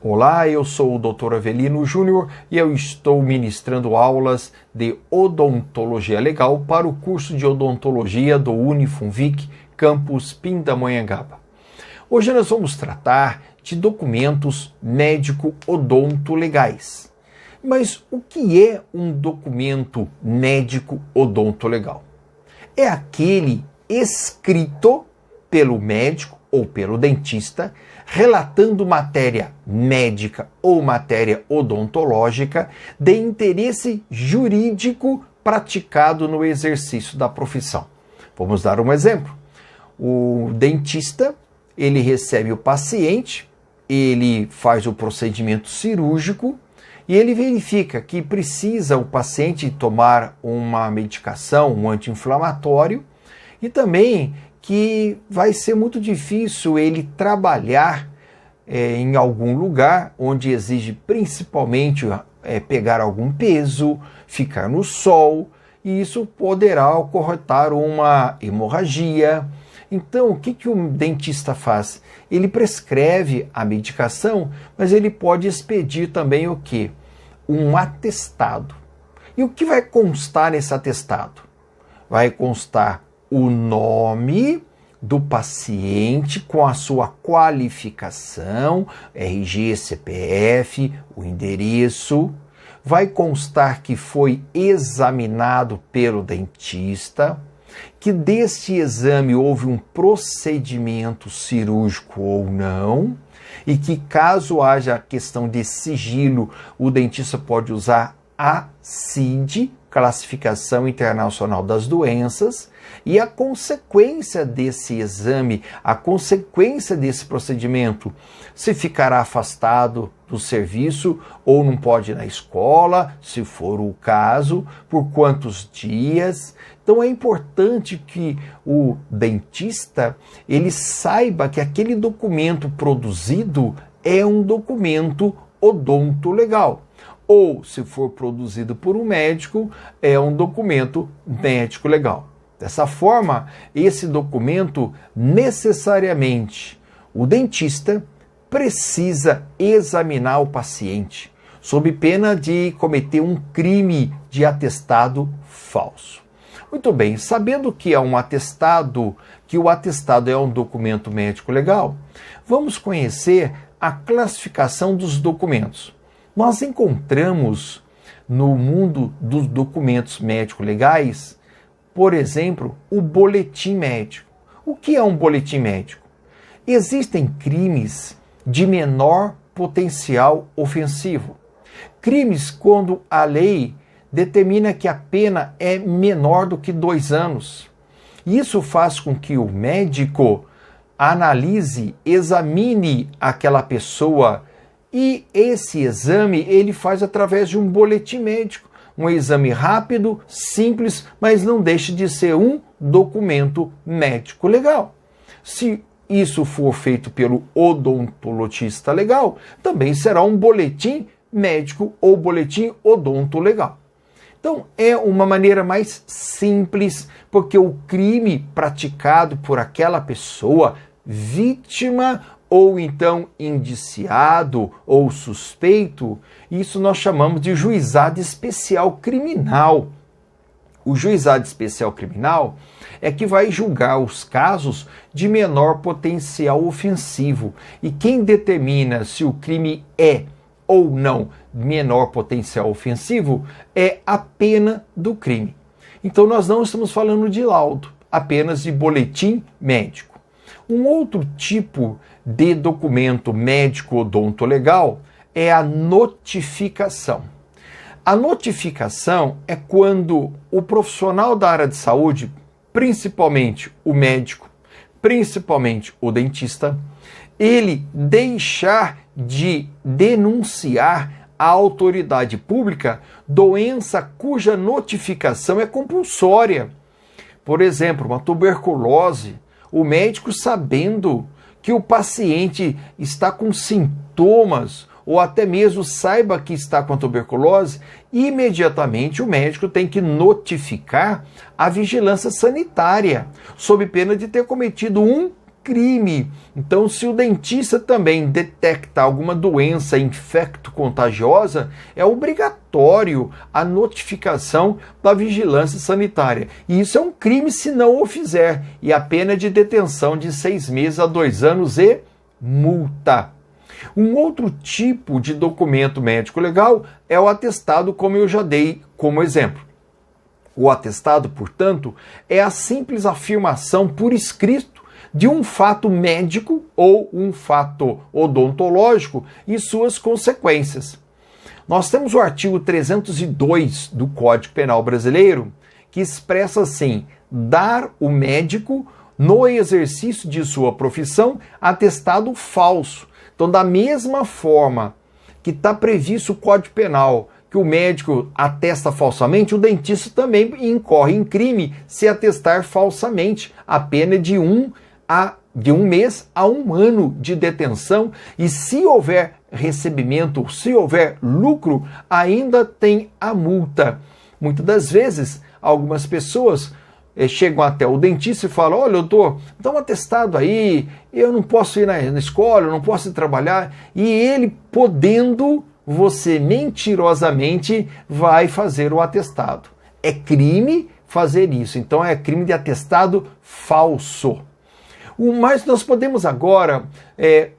Olá, eu sou o Dr. Avelino Júnior e eu estou ministrando aulas de odontologia legal para o curso de odontologia do Unifunvic, campus Pindamonhangaba. Hoje nós vamos tratar de documentos médico-odonto-legais. Mas o que é um documento médico-odonto-legal? É aquele escrito pelo médico ou pelo dentista, relatando matéria médica ou matéria odontológica de interesse jurídico praticado no exercício da profissão. Vamos dar um exemplo. O dentista, ele recebe o paciente, ele faz o procedimento cirúrgico e ele verifica que precisa o paciente tomar uma medicação, um anti-inflamatório, e também que vai ser muito difícil ele trabalhar em algum lugar onde exige principalmente pegar algum peso, ficar no sol, e isso poderá ocorrer uma hemorragia. Então, o que o dentista faz? Ele prescreve a medicação, mas ele pode expedir também o quê? Um atestado. E o que vai constar nesse atestado? Vai constar o nome do paciente com a sua qualificação, RG, CPF, o endereço. Vai constar que foi examinado pelo dentista, que deste exame houve um procedimento cirúrgico ou não, e que caso haja questão de sigilo, o dentista pode usar a CID, Classificação Internacional das Doenças, e a consequência desse exame, a consequência desse procedimento, se ficará afastado do serviço ou não pode ir na escola, se for o caso, por quantos dias. Então é importante que o dentista ele saiba que aquele documento produzido é um documento odontolegal. Ou, se for produzido por um médico, é um documento médico legal. Dessa forma, esse documento, necessariamente, o dentista precisa examinar o paciente, sob pena de cometer um crime de atestado falso. Muito bem, sabendo que é um atestado, que o atestado é um documento médico legal, vamos conhecer a classificação dos documentos. Nós encontramos no mundo dos documentos médico-legais, por exemplo, o boletim médico. O que é um boletim médico? Existem crimes de menor potencial ofensivo. Crimes quando a lei determina que a pena é menor do que 2 anos. Isso faz com que o médico analise, examine aquela pessoa. E esse exame ele faz através de um boletim médico, um exame rápido, simples, mas não deixa de ser um documento médico legal. Se isso for feito pelo odontologista legal, também será um boletim médico ou boletim odontolegal. Então é uma maneira mais simples, porque o crime praticado por aquela pessoa, vítima ou então indiciado ou suspeito, isso nós chamamos de juizado especial criminal. O juizado especial criminal é que vai julgar os casos de menor potencial ofensivo. E quem determina se o crime é ou não menor potencial ofensivo é a pena do crime. Então nós não estamos falando de laudo, apenas de boletim médico. Um outro tipo de documento médico-odontolegal é a notificação. A notificação é quando o profissional da área de saúde, principalmente o médico, principalmente o dentista, ele deixar de denunciar à autoridade pública doença cuja notificação é compulsória. Por exemplo, uma tuberculose, o médico sabendo que o paciente está com sintomas ou até mesmo saiba que está com a tuberculose, imediatamente o médico tem que notificar a vigilância sanitária, sob pena de ter cometido um crime. Então, se o dentista também detecta alguma doença infecto-contagiosa, é obrigatório a notificação da vigilância sanitária. E isso é um crime se não o fizer, e a pena é de detenção de 6 meses a 2 anos e multa. Um outro tipo de documento médico legal é o atestado, como eu já dei como exemplo. O atestado, portanto, é a simples afirmação por escrito de um fato médico ou um fato odontológico e suas consequências. Nós temos o artigo 302 do Código Penal Brasileiro, que expressa assim: dar o médico, no exercício de sua profissão, atestado falso. Então, da mesma forma que está previsto o Código Penal, que o médico atesta falsamente, o dentista também incorre em crime se atestar falsamente. A pena é de um mês a 1 ano de detenção, e se houver recebimento, se houver lucro, ainda tem a multa. Muitas das vezes, algumas pessoas chegam até o dentista e falam: olha, doutor, dá um atestado aí, eu não posso ir na escola, eu não posso ir trabalhar. E ele, podendo, você mentirosamente vai fazer o atestado. É crime fazer isso, então é crime de atestado falso. Mas nós podemos agora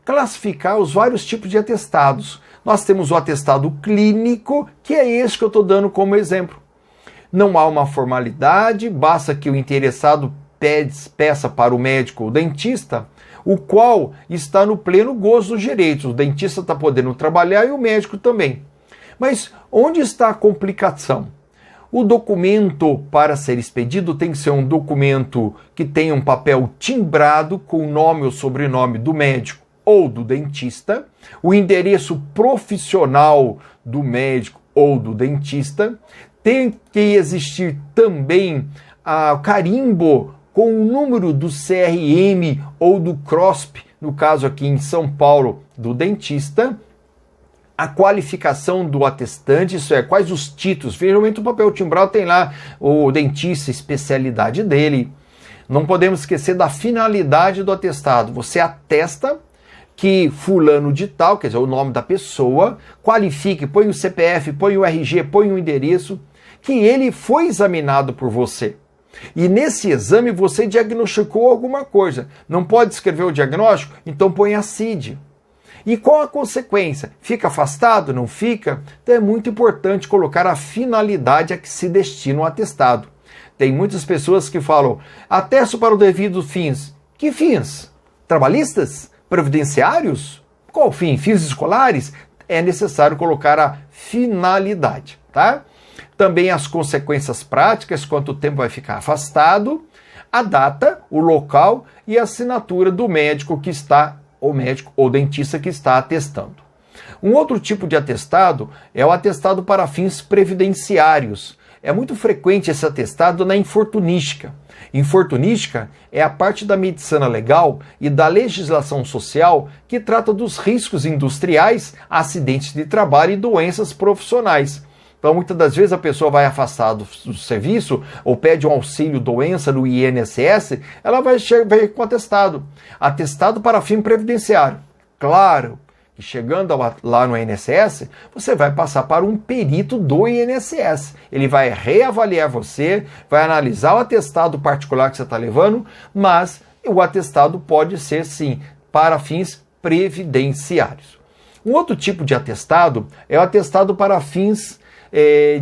classificar os vários tipos de atestados. Nós temos o atestado clínico, que é esse que eu estou dando como exemplo. Não há uma formalidade, basta que o interessado peça para o médico ou dentista, o qual está no pleno gozo dos direitos. O dentista está podendo trabalhar e o médico também. Mas onde está a complicação? O documento para ser expedido tem que ser um documento que tenha um papel timbrado com o nome ou sobrenome do médico ou do dentista, o endereço profissional do médico ou do dentista. Tem que existir também o carimbo com o número do CRM ou do CROSP, no caso aqui em São Paulo, do dentista, a qualificação do atestante, isso é, quais os títulos. Geralmente o papel timbrado tem lá o dentista, a especialidade dele. Não podemos esquecer da finalidade do atestado. Você atesta que fulano de tal, quer dizer, o nome da pessoa, qualifique, põe o CPF, põe o RG, põe o endereço, que ele foi examinado por você. E nesse exame você diagnosticou alguma coisa. Não pode escrever o diagnóstico? Então põe a CID. E qual a consequência? Fica afastado? Não fica? Então é muito importante colocar a finalidade a que se destina o atestado. Tem muitas pessoas que falam: atesto para o devido fins. Que fins? Trabalhistas? Previdenciários? Qual fim? Fins escolares? É necessário colocar a finalidade, tá? Também as consequências práticas, quanto tempo vai ficar afastado, a data, o local e a assinatura do médico que está, ou médico ou dentista que está atestando. Um outro tipo de atestado é o atestado para fins previdenciários. É muito frequente esse atestado na infortunística. Infortunística é a parte da medicina legal e da legislação social que trata dos riscos industriais, acidentes de trabalho e doenças profissionais. Então, muitas das vezes a pessoa vai afastar do serviço ou pede um auxílio doença no INSS, ela vai com atestado. Atestado para fim previdenciário. Claro que chegando lá no INSS, você vai passar para um perito do INSS. Ele vai reavaliar você, vai analisar o atestado particular que você está levando, mas o atestado pode ser, sim, para fins previdenciários. Um outro tipo de atestado é o atestado para fins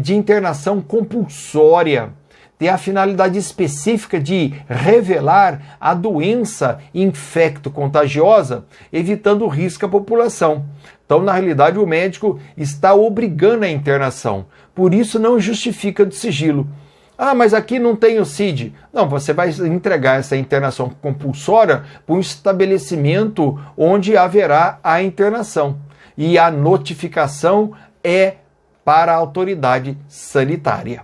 de internação compulsória. Tem a finalidade específica de revelar a doença infecto-contagiosa, evitando o risco à população. Então, na realidade, o médico está obrigando a internação. Por isso, não justifica de sigilo. Ah, mas aqui não tem o CID. Não, você vai entregar essa internação compulsória para um estabelecimento onde haverá a internação. E a notificação é para a autoridade sanitária.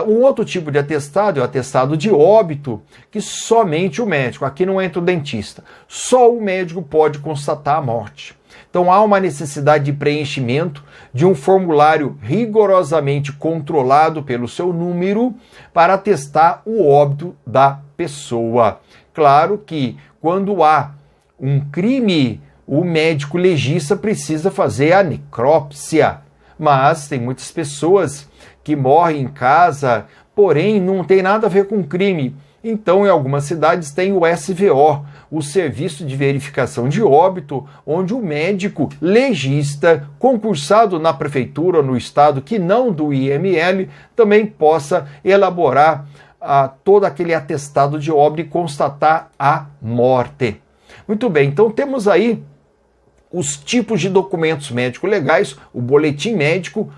Um outro tipo de atestado é o atestado de óbito, que somente o médico, aqui não entra o dentista, só o médico pode constatar a morte. Então há uma necessidade de preenchimento de um formulário rigorosamente controlado pelo seu número para atestar o óbito da pessoa. Claro que quando há um crime, o médico legista precisa fazer a necrópsia. Mas tem muitas pessoas que morrem em casa, porém não tem nada a ver com crime. Então, em algumas cidades tem o SVO, o Serviço de Verificação de Óbito, onde o médico legista, concursado na prefeitura ou no estado que não do IML, também possa elaborar todo aquele atestado de óbito e constatar a morte. Muito bem, então temos aí os tipos de documentos médicos legais, o boletim médico,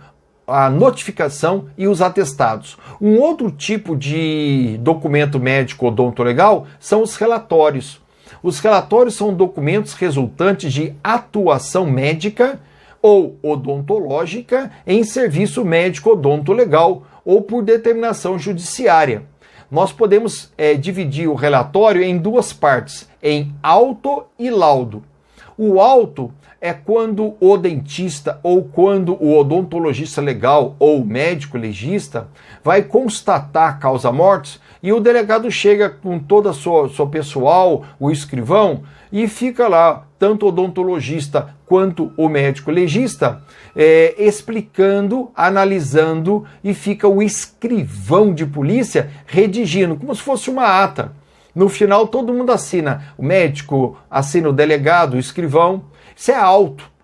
a notificação e os atestados. Um outro tipo de documento médico odontolegal são os relatórios. Os relatórios são documentos resultantes de atuação médica ou odontológica em serviço médico odontolegal ou por determinação judiciária. Nós podemos dividir o relatório em duas partes, em auto e laudo. O auto é quando o dentista ou quando o odontologista legal ou médico legista vai constatar a causa mortis e o delegado chega com toda a sua pessoal, o escrivão, e fica lá, tanto o odontologista quanto o médico legista, explicando, analisando, e fica o escrivão de polícia redigindo, como se fosse uma ata. No final, todo mundo assina. O médico assina, o delegado, o escrivão. Isso é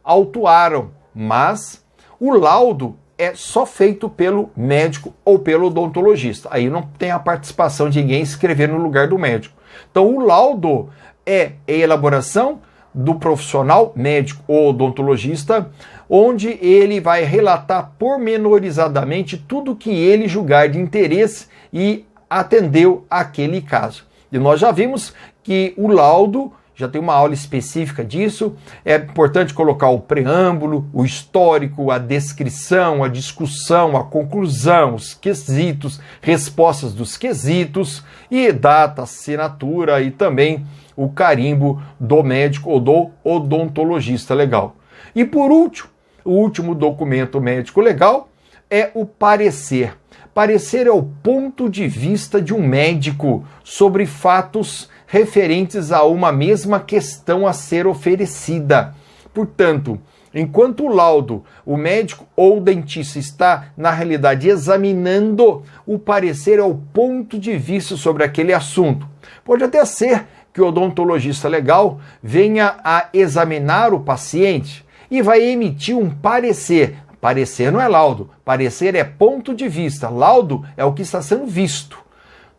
autuaram. Mas o laudo é só feito pelo médico ou pelo odontologista. Aí não tem a participação de ninguém escrever no lugar do médico. Então, o laudo é a elaboração do profissional médico ou odontologista, onde ele vai relatar pormenorizadamente tudo que ele julgar de interesse e atendeu aquele caso. E nós já vimos que o laudo, já tem uma aula específica disso, é importante colocar o preâmbulo, o histórico, a descrição, a discussão, a conclusão, os quesitos, respostas dos quesitos e data, assinatura e também o carimbo do médico ou do odontologista legal. E por último, o último documento médico legal é o parecer. Parecer é o ponto de vista de um médico sobre fatos referentes a uma mesma questão a ser oferecida. Portanto, enquanto o laudo, o médico ou o dentista está, na realidade, examinando, o parecer é o ponto de vista sobre aquele assunto. Pode até ser que o odontologista legal venha a examinar o paciente e vai emitir um parecer. Parecer não é laudo, parecer é ponto de vista, laudo é o que está sendo visto.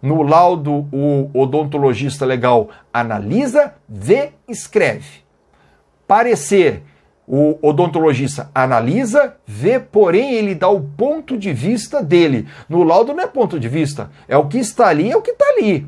No laudo, o odontologista legal analisa, vê, escreve. Parecer, o odontologista analisa, vê, porém ele dá o ponto de vista dele. No laudo não é ponto de vista, é o que está ali, é o que está ali.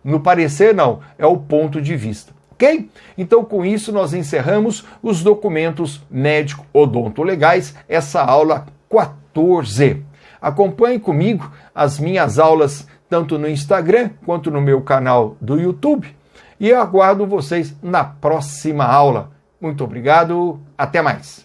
No parecer não, é o ponto de vista. Ok? Então, com isso, nós encerramos os documentos médico-odontolegais, essa aula 14. Acompanhe comigo as minhas aulas, tanto no Instagram quanto no meu canal do YouTube. E eu aguardo vocês na próxima aula. Muito obrigado, até mais.